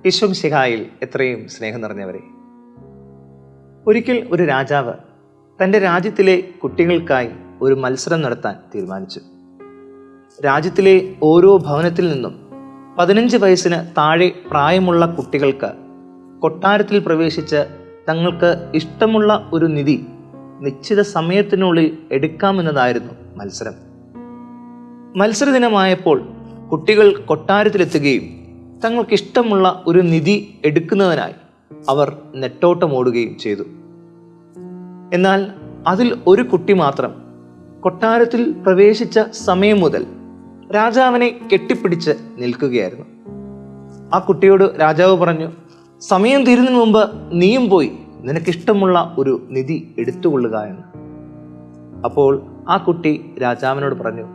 ഈശോമിശിഹായിൽ എത്രയും സ്നേഹം നിറഞ്ഞവരെ, ഒരിക്കൽ ഒരു രാജാവ് തൻ്റെ രാജ്യത്തിലെ കുട്ടികൾക്കായി ഒരു മത്സരം നടത്താൻ തീരുമാനിച്ചു. രാജ്യത്തിലെ ഓരോ ഭവനത്തിൽ നിന്നും 15 വയസ്സിന് താഴെ പ്രായമുള്ള കുട്ടികൾക്ക് കൊട്ടാരത്തിൽ പ്രവേശിച്ച് തങ്ങൾക്ക് ഇഷ്ടമുള്ള ഒരു നിധി നിശ്ചിത സമയത്തിനുള്ളിൽ എടുക്കാമെന്നതായിരുന്നു മത്സരം. മത്സരദിനമായപ്പോൾ കുട്ടികൾ കൊട്ടാരത്തിലെത്തുകയും തങ്ങൾക്കിഷ്ടമുള്ള ഒരു നിധി എടുക്കുന്നതിനായി അവർ നെട്ടോട്ടമോടുകയും ചെയ്തു. എന്നാൽ അതിൽ ഒരു കുട്ടി മാത്രം കൊട്ടാരത്തിൽ പ്രവേശിച്ച സമയം മുതൽ രാജാവിനെ കെട്ടിപ്പിടിച്ച് നിൽക്കുകയായിരുന്നു. ആ കുട്ടിയോട് രാജാവ് പറഞ്ഞു, സമയം തീരുന്നതിന് മുമ്പ് നീയും പോയി നിനക്കിഷ്ടമുള്ള ഒരു നിധി എടുത്തുകൊള്ളുക എന്ന്. അപ്പോൾ ആ കുട്ടി രാജാവിനോട് പറഞ്ഞു,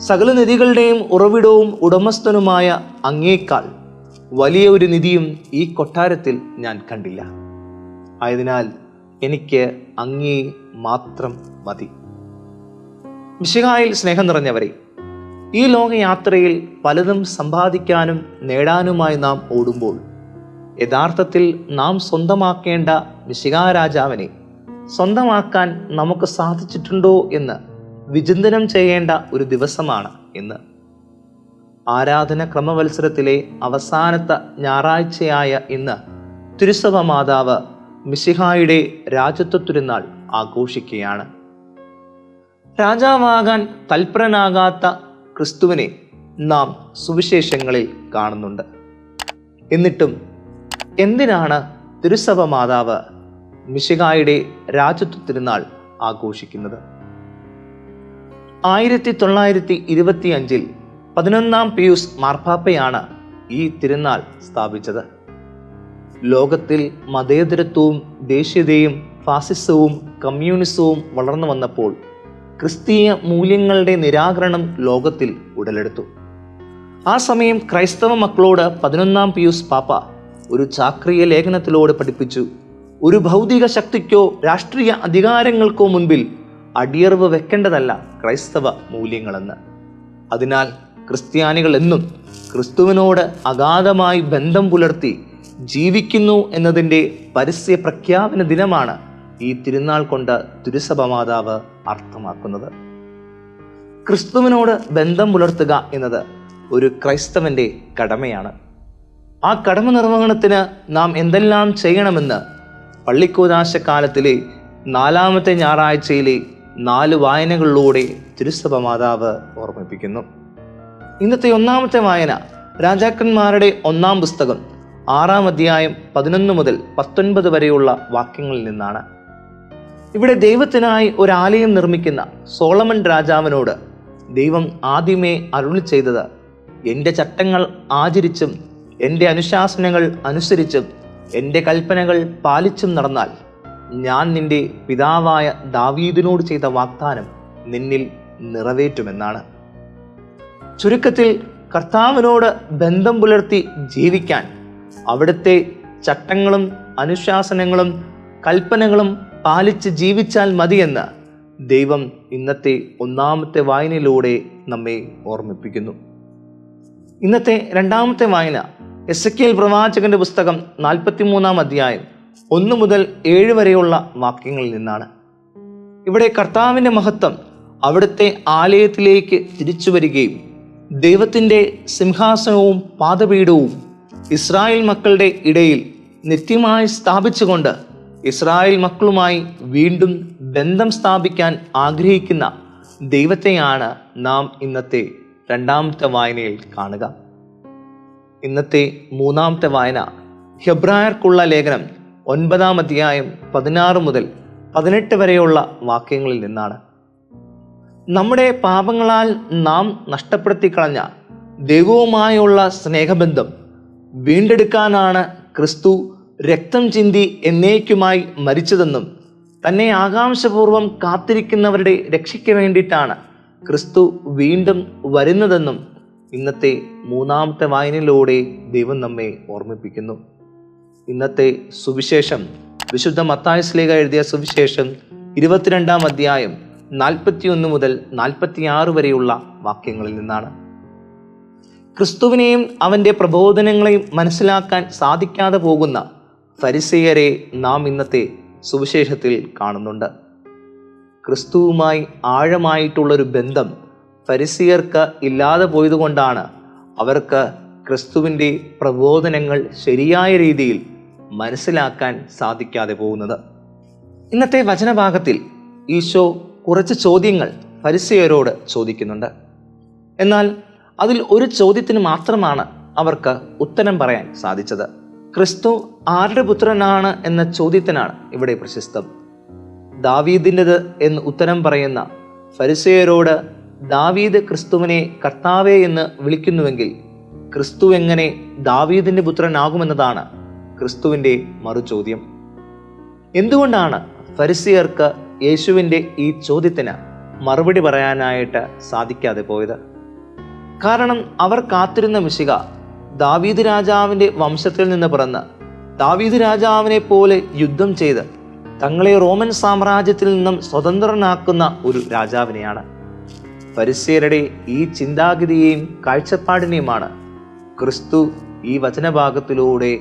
സകല നിധികളുടെയും ഉറവിടവും ഉടമസ്ഥനുമായ അങ്ങേക്കാൾ വലിയ ഒരു നിധിയും ഈ കൊട്ടാരത്തിൽ ഞാൻ കണ്ടില്ല. ആയതിനാൽ എനിക്ക് അങ്ങേ മാത്രം മതി. മിശിഹായിൽ സ്നേഹം നിറഞ്ഞവരെ, ഈ ലോകയാത്രയിൽ പലതും സമ്പാദിക്കാനും നേടാനുമായി നാം ഓടുമ്പോൾ യഥാർത്ഥത്തിൽ നാം സ്വന്തമാക്കേണ്ട മിശിഹാ രാജാവിനെ സ്വന്തമാക്കാൻ നമുക്ക് സാധിച്ചിട്ടുണ്ടോ എന്ന് വിചിന്തനം ചെയ്യേണ്ട ഒരു ദിവസമാണ് ഇന്ന്. ആരാധന ക്രമവത്സരത്തിലെ അവസാനത്തെ ഞായറാഴ്ചയായ ഇന്ന് തിരുസഭ മാതാവ് മിശിഹായുടെ രാജത്വ തിരുനാൾ ആഘോഷിക്കുകയാണ്. രാജാവാകാൻ തൽപരനാകാത്ത ക്രിസ്തുവിനെ നാം സുവിശേഷങ്ങളിൽ കാണുന്നുണ്ട്. എന്നിട്ടും എന്തിനാണ് തിരുസഭ മാതാവ് മിശിഹായുടെ രാജത്വ തിരുനാൾ ആഘോഷിക്കുന്നത്? 1925 11-ാം പിയൂസ് മാർപ്പാപ്പയാണ് ഈ തിരുനാൾ സ്ഥാപിച്ചത്. ലോകത്തിൽ മതേതരത്വവും ദേശീയതയും ഫാസിസവും കമ്മ്യൂണിസവും വളർന്നു വന്നപ്പോൾ ക്രിസ്തീയ മൂല്യങ്ങളുടെ നിരാകരണം ലോകത്തിൽ ഉടലെടുത്തു. ആ സമയം ക്രൈസ്തവ മക്കളോട് 11-ാം പിയൂസ് പാപ്പ ഒരു ചാക്രിക ലേഖനത്തിലൂടെ പഠിപ്പിച്ചു, ഒരു ഭൗതിക ശക്തിക്കോ രാഷ്ട്രീയ അധികാരങ്ങൾക്കോ മുൻപിൽ അടിയറവ് വെക്കേണ്ടതല്ല ക്രൈസ്തവ മൂല്യങ്ങളെന്ന്. അതിനാൽ ക്രിസ്ത്യാനികൾ എന്നും ക്രിസ്തുവിനോട് അഗാധമായി ബന്ധം പുലർത്തി ജീവിക്കുന്നു എന്നതിൻ്റെ പരസ്യ പ്രഖ്യാപന ദിനമാണ് ഈ തിരുനാൾ കൊണ്ട് തിരുസഭ മാതാവ് അർത്ഥമാക്കുന്നത്. ക്രിസ്തുവിനോട് ബന്ധം പുലർത്തുക എന്നത് ഒരു ക്രൈസ്തവന്റെ കടമയാണ്. ആ കടമ നിർവഹണത്തിന് നാം എന്തെല്ലാം ചെയ്യണമെന്ന് പള്ളിക്കൂദാശ കാലത്തിലെ 4-ാമത്തെ ഞായറാഴ്ചയിലെ 4 വായനകളിലൂടെ തിരുസഭ മാതാവ് ഓർമ്മിപ്പിക്കുന്നു. ഇന്നത്തെ 1-ാമത്തെ വായന രാജാക്കന്മാരുടെ 1-ാം പുസ്തകം 6-ാം അധ്യായം 11 മുതൽ 19 വരെയുള്ള വാക്യങ്ങളിൽ നിന്നാണ്. ഇവിടെ ദൈവത്തിനായി ഒരു ആലയം നിർമ്മിക്കുന്ന സോളമൻ രാജാവിനോട് ദൈവം ആദ്യമേ അരുളി ചെയ്തത്, എൻ്റെ ചട്ടങ്ങൾ ആചരിച്ചും എൻ്റെ അനുശാസനങ്ങൾ അനുസരിച്ചും എൻ്റെ കൽപ്പനകൾ പാലിച്ചും നടന്നാൽ ഞാൻ നിന്റെ പിതാവായ ദാവീദിനോട് ചെയ്ത വാഗ്ദാനം നിന്നിൽ നിറവേറ്റുമെന്നാണ്. ചുരുക്കത്തിൽ കർത്താവിനോട് ബന്ധം പുലർത്തി ജീവിക്കാൻ അവിടുത്തെ ചട്ടങ്ങളും അനുശാസനങ്ങളും കൽപ്പനകളും പാലിച്ച് ജീവിച്ചാൽ മതിയെന്ന് ദൈവം ഇന്നത്തെ 1-ാമത്തെ വായനയിലൂടെ നമ്മെ ഓർമ്മിപ്പിക്കുന്നു. ഇന്നത്തെ 2-ാമത്തെ വായന എസെക്കിയേൽ പ്രവാചകന്റെ പുസ്തകം 43-ാം അധ്യായം 1 മുതൽ 7 വരെയുള്ള വാക്യങ്ങളിൽ നിന്നാണ്. ഇവിടെ കർത്താവിൻ്റെ മഹത്വം അവിടുത്തെ ആലയത്തിലേക്ക് തിരിച്ചു വരികയും ദൈവത്തിൻ്റെ സിംഹാസനവും പാദപീഠവും ഇസ്രായേൽ മക്കളുടെ ഇടയിൽ നിത്യമായി സ്ഥാപിച്ചുകൊണ്ട് ഇസ്രായേൽ മക്കളുമായി വീണ്ടും ബന്ധം സ്ഥാപിക്കാൻ ആഗ്രഹിക്കുന്ന ദൈവത്തെയാണ് നാം ഇന്നത്തെ 2-ാമത്തെ വായനയിൽ കാണുക. ഇന്നത്തെ 3-ാമത്തെ വായന ഹെബ്രായർക്കുള്ള ലേഖനം 9-ാം അധ്യായം 16 മുതൽ 18 വരെയുള്ള വാക്യങ്ങളിൽ നിന്നാണ്. നമ്മുടെ പാപങ്ങളാൽ നാം നഷ്ടപ്പെടുത്തി കളഞ്ഞ ദൈവവുമായുള്ള സ്നേഹബന്ധം വീണ്ടെടുക്കാനാണ് ക്രിസ്തു രക്തം ചിന്തി എന്നേക്കുമായി മരിച്ചതെന്നും തന്നെ ആകാംക്ഷപൂർവം കാത്തിരിക്കുന്നവരുടെ രക്ഷയ്ക്ക് വേണ്ടിയിട്ടാണ് ക്രിസ്തു വീണ്ടും വരുന്നതെന്നും ഇന്നത്തെ 3-ാമത്തെ വായനയിലൂടെ ദൈവം നമ്മെ ഓർമ്മിപ്പിക്കുന്നു. ഇന്നത്തെ സുവിശേഷം വിശുദ്ധ മത്തായി ശ്ലീഹ എഴുതിയ സുവിശേഷം 22-ാം അധ്യായം 41 മുതൽ 46 വരെയുള്ള വാക്യങ്ങളിൽ നിന്നാണ്. ക്രിസ്തുവിനെയും അവൻ്റെ പ്രബോധനങ്ങളെയും മനസ്സിലാക്കാൻ സാധിക്കാതെ പോകുന്ന ഫരിസേയരെ നാം ഇന്നത്തെ സുവിശേഷത്തിൽ കാണുന്നുണ്ട്. ക്രിസ്തുവുമായി ആഴമായിട്ടുള്ളൊരു ബന്ധം ഫരിസേയർക്ക് ഇല്ലാതെ പോയതുകൊണ്ടാണ് അവർക്ക് ക്രിസ്തുവിൻ്റെ പ്രബോധനങ്ങൾ ശരിയായ രീതിയിൽ മനസ്സിലാക്കാൻ സാധിക്കാതെ പോകുന്നത്. ഇന്നത്തെ വചനഭാഗത്തിൽ ഈശോ കുറച്ച് ചോദ്യങ്ങൾ ഫരിസേയരോട് ചോദിക്കുന്നുണ്ട്. എന്നാൽ അതിൽ ഒരു ചോദ്യത്തിന് മാത്രമാണ് അവർക്ക് ഉത്തരം പറയാൻ സാധിച്ചത്. ക്രിസ്തു ആരുടെ പുത്രനാണ് എന്ന ചോദ്യത്തിനാണ് ഇവിടെ പ്രശസ്തം. ദാവീദിൻ്റെത് എന്ന് ഉത്തരം പറയുന്ന ഫരിസേയരോട് ദാവീദ് ക്രിസ്തുവിനെ കർത്താവേ എന്ന് വിളിക്കുന്നുവെങ്കിൽ ക്രിസ്തു എങ്ങനെ ദാവീദിൻ്റെ പുത്രനാകുമെന്നതാണ് ക്രിസ്തുവിൻ്റെ മറുചോദ്യം. എന്തുകൊണ്ടാണ് ഫരിസേയർക്ക് യേശുവിൻ്റെ ഈ ചോദ്യത്തിന് മറുപടി പറയാനായിട്ട് സാധിക്കാതെ പോയത്? കാരണം അവർ കാത്തിരുന്ന മിശിഹ ദാവീദ് രാജാവിൻ്റെ വംശത്തിൽ നിന്ന് പിറന്ന് ദാവീദ് രാജാവിനെ പോലെ യുദ്ധം ചെയ്ത് തങ്ങളെ റോമൻ സാമ്രാജ്യത്തിൽ നിന്നും സ്വതന്ത്രനാക്കുന്ന ഒരു രാജാവിനെയാണ്. ഫരിസേയരുടെ ഈ ചിന്താഗതിയെയും കാഴ്ചപ്പാടിനെയുമാണ് ക്രിസ്തു ഈ വചനഭാഗത്തിലൂടെ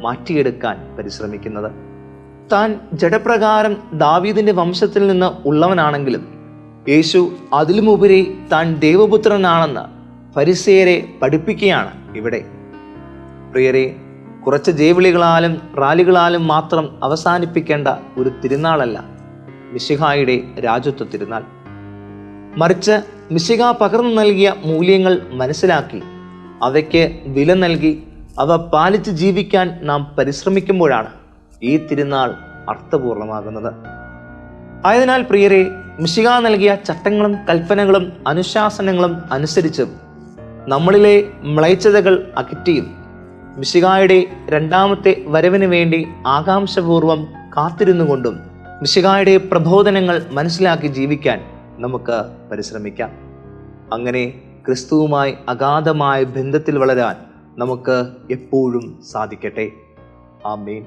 മാറ്റിയെടുക്കാൻ പരിശ്രമിക്കുന്നത്. താൻ ജഡപ്രകാരം ദാവീദിന്റെ വംശത്തിൽ നിന്ന് ഉള്ളവനാണെങ്കിലും യേശു അതിലുമുപരി താൻ ദൈവപുത്രനാണെന്ന് ഫരിസേയരെ പഠിപ്പിക്കുകയാണ് ഇവിടെ. പ്രിയരെ, കുറച്ച് ജയവിളികളാലും റാലികളാലും മാത്രം അവസാനിപ്പിക്കേണ്ട ഒരു തിരുനാളല്ല മിശിഹായുടെ രാജത്വ തിരുനാൾ. മറിച്ച് മിശിഹ പകർന്നു നൽകിയ മൂല്യങ്ങൾ മനസ്സിലാക്കി അവയ്ക്ക് വില നൽകി അവ പാലിച്ച് ജീവിക്കാൻ നാം പരിശ്രമിക്കുമ്പോഴാണ് ഈ തിരുനാൾ അർത്ഥപൂർണമാകുന്നത്. ആയതിനാൽ പ്രിയരെ, മിശിഹ നൽകിയ ചട്ടങ്ങളും കൽപ്പനകളും അനുശാസനങ്ങളും അനുസരിച്ചും നമ്മളിലെ മ്ലേച്ഛതകൾ അകറ്റിയും മിശിഹായുടെ രണ്ടാമത്തെ വരവിന് വേണ്ടി ആകാംക്ഷപൂർവം കാത്തിരുന്നുകൊണ്ടും മിശിഹായുടെ പ്രബോധനങ്ങൾ മനസ്സിലാക്കി ജീവിക്കാൻ നമുക്ക് പരിശ്രമിക്കാം. അങ്ങനെ ക്രിസ്തുവുമായി അഗാധമായ ബന്ധത്തിൽ വളരാൻ നമുക്ക് എപ്പോഴും സാധിക്കട്ടെ. ആമേൻ.